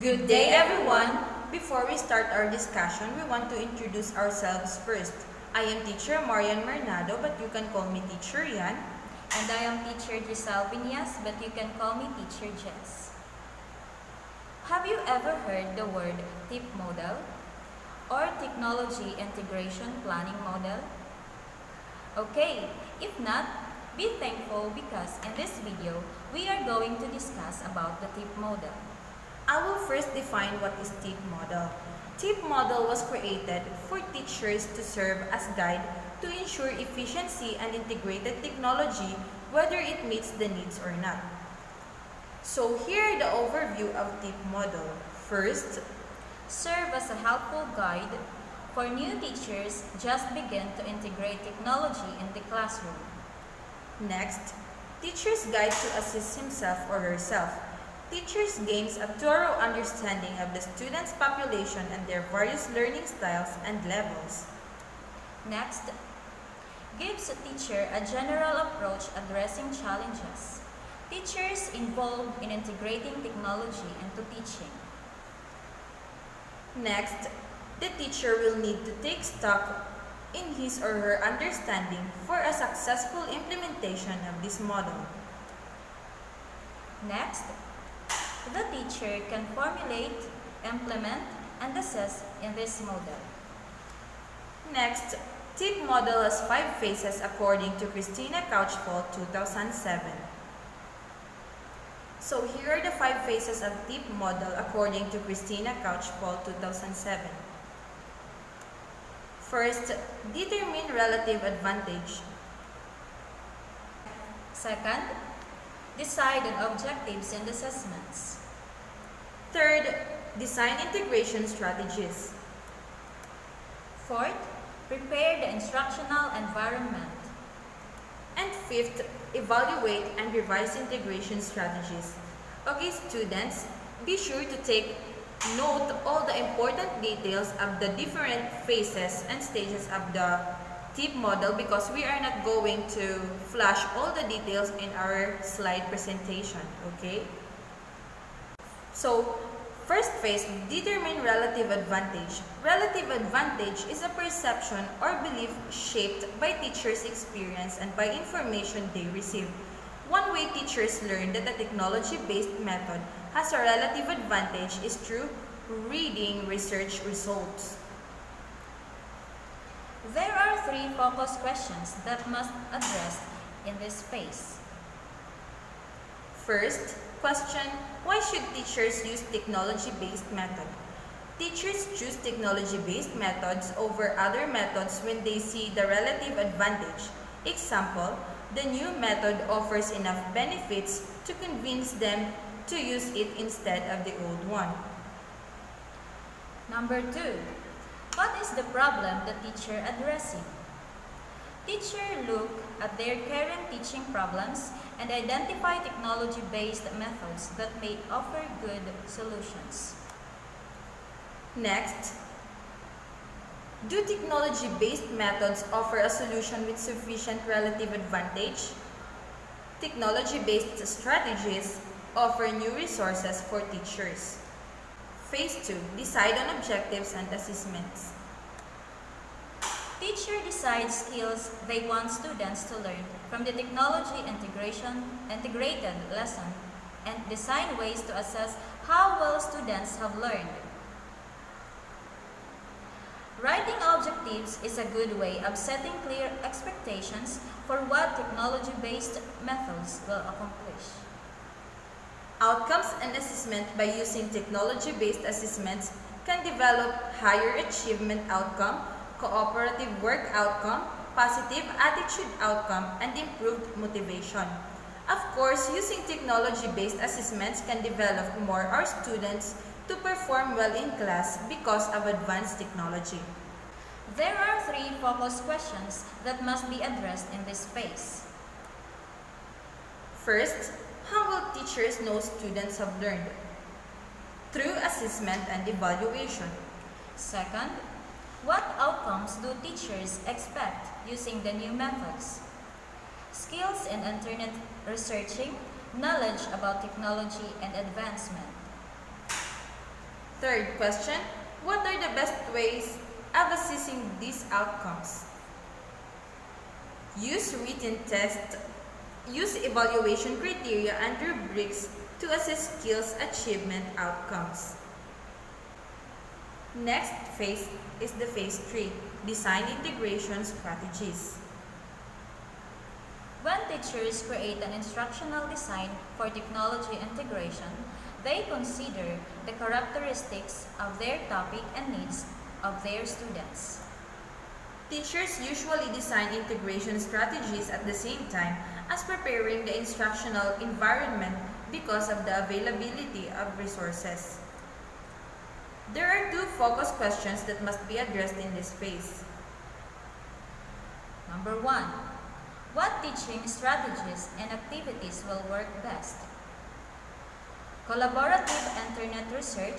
Good day, everyone! Before we start our discussion, we want to introduce ourselves first. I am Teacher Marian Mernado, but you can call me Teacher Yan. And I am Teacher Giselle Vinyas, but you can call me Teacher Jess. Have you ever heard the word TIP model or Technology Integration Planning Model? Okay, if not, be thankful because in this video, we are going to discuss about the TIP model. I will first define what is TIP model. TIP model was created for teachers to serve as guide to ensure efficiency and integrated technology whether it meets the needs or not. So here are the overview of TIP model. First, serve as a helpful guide for new teachers just begin to integrate technology in the classroom. Next, teacher's guide to assist himself or herself. Teachers gains a thorough understanding of the student's population and their various learning styles and levels. Next, gives a teacher a general approach addressing challenges. Teachers involved in integrating technology into teaching. Next, the teacher will need to take stock in his or her understanding for a successful implementation of this model. Next, the teacher can formulate, implement, and assess in this model. Next, TIP model has 5 phases according to Christina Couchfall 2007. So here are the 5 phases of TIP model according to Christina Couchfall 2007. First, determine relative advantage. Second, decide on objectives and assessments. Third, design integration strategies. Fourth, prepare the instructional environment. And fifth, evaluate and revise integration strategies. Okay, students, be sure to take note all the important details of the different phases and stages of the TIP model because we are not going to flash all the details in our slide presentation, okay? So, first phase, determine relative advantage. Relative advantage is a perception or belief shaped by teachers' experience and by information they receive. One way teachers learn that a technology-based method has a relative advantage is through reading research results. There are 3 focus questions that must address in this phase. First, question, why should teachers use technology-based method? Teachers choose technology-based methods over other methods when they see the relative advantage. Example, the new method offers enough benefits to convince them to use it instead of the old one. Number 2. What is the problem the teacher addressing? Teacher look at their current teaching problems and identify technology-based methods that may offer good solutions. Next, do technology-based methods offer a solution with sufficient relative advantage? Technology-based strategies offer new resources for teachers. Phase 2, decide on objectives and assessments. Teacher decides skills they want students to learn from the technology integrated lesson and design ways to assess how well students have learned. Writing objectives is a good way of setting clear expectations for what technology-based methods will accomplish. Outcomes and assessment by using technology-based assessments can develop higher achievement outcome, cooperative work outcome, positive attitude outcome, and improved motivation. Of course, using technology-based assessments can develop more our students to perform well in class because of advanced technology. There are 3 focus questions that must be addressed in this phase. First, how will teachers know students have learned? Through assessment and evaluation. Second, what outcomes do teachers expect using the new methods? Skills in internet researching, knowledge about technology and advancement. Third question, what are the best ways of assessing these outcomes? Use written tests, use evaluation criteria and rubrics to assess skills achievement outcomes. Next phase is the phase 3, design integration strategies. When teachers create an instructional design for technology integration, they consider the characteristics of their topic and needs of their students. Teachers usually design integration strategies at the same time as preparing the instructional environment because of the availability of resources. There are 2 focus questions that must be addressed in this phase. Number 1. What teaching strategies and activities will work best? Collaborative internet research,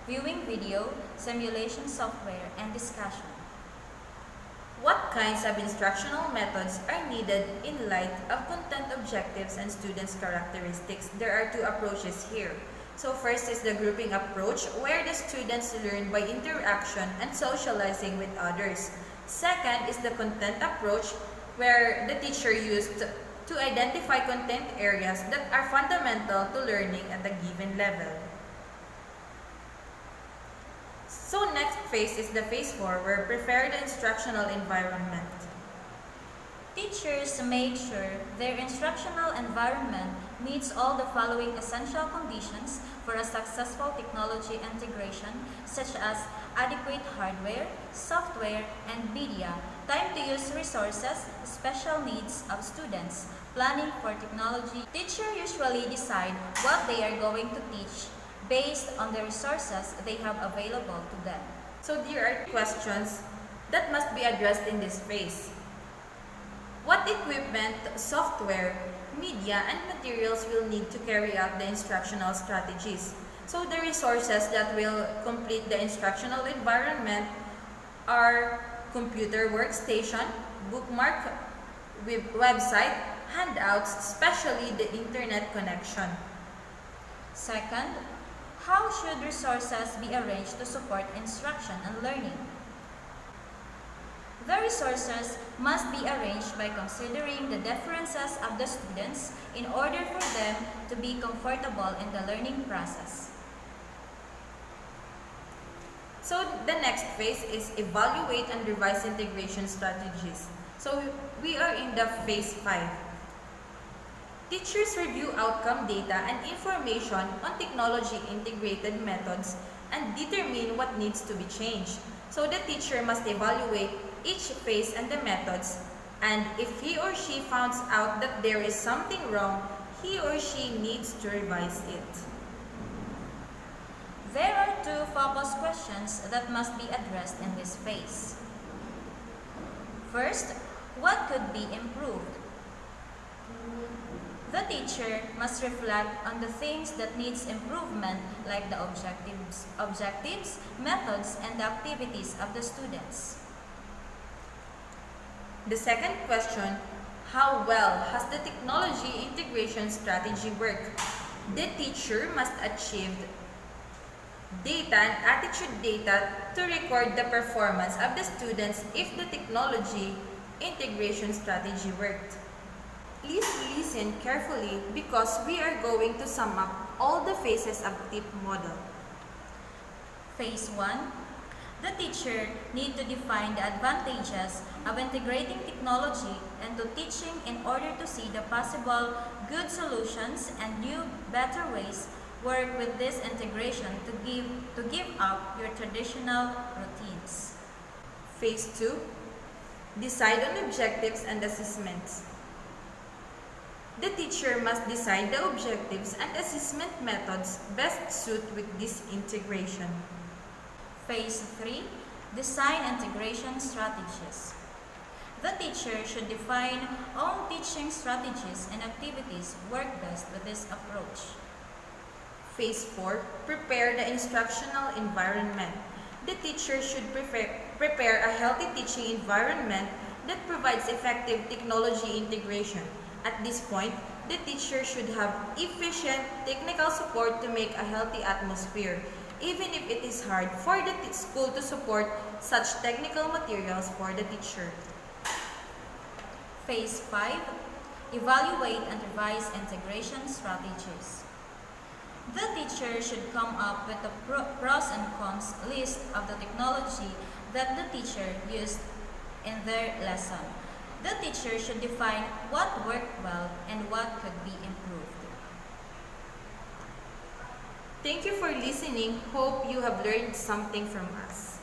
viewing video, simulation software, and discussion. What kinds of instructional methods are needed in light of content objectives and students' characteristics? There are 2 approaches here. So first is the grouping approach, where the students learn by interaction and socializing with others. Second is the content approach, where the teacher used to identify content areas that are fundamental to learning at a given level. So next phase is the phase 4, where prepare the instructional environment. Teachers make sure their instructional environment meets all the following essential conditions for a successful technology integration, such as adequate hardware, software, and media, time to use resources, special needs of students, planning for technology. Teachers usually decide what they are going to teach based on the resources they have available to them. So there are questions that must be addressed in this phase. What equipment, software, media, and materials will need to carry out the instructional strategies? So the resources that will complete the instructional environment are computer workstation, bookmark, website, handouts, especially the internet connection. Second, how should resources be arranged to support instruction and learning? The resources must be arranged by considering the differences of the students in order for them to be comfortable in the learning process. So the next phase is evaluate and revise integration strategies. So we are in the phase 5. Teachers review outcome data and information on technology integrated methods and determine what needs to be changed. So the teacher must evaluate each phase and the methods, and if he or she finds out that there is something wrong, he or she needs to revise it. There are 2 focus questions that must be addressed in this phase. First, what could be improved? The teacher must reflect on the things that needs improvement, like the objectives, methods, and the activities of the students. The second question, how well has the technology integration strategy worked? The teacher must achieve data and attitude data to record the performance of the students if the technology integration strategy worked. Please listen carefully because we are going to sum up all the phases of TIP model. Phase 1. The teacher needs to define the advantages of integrating technology into teaching in order to see the possible good solutions and new, better ways work with this integration to give up your traditional routines. Phase 2. Decide on objectives and assessments. The teacher must decide the objectives and assessment methods best suit with this integration. Phase 3. Design integration strategies. The teacher should define own teaching strategies and activities work best with this approach. Phase 4. Prepare the instructional environment. The teacher should prepare a healthy teaching environment that provides effective technology integration. At this point, the teacher should have efficient technical support to make a healthy atmosphere. even if it is hard for the school to support such technical materials for the teacher. Phase 5. Evaluate and revise integration strategies. The teacher should come up with a pros and cons list of the technology that the teacher used in their lesson. The teacher should define what worked well and what could be improved. Thank you for listening. Hope you have learned something from us.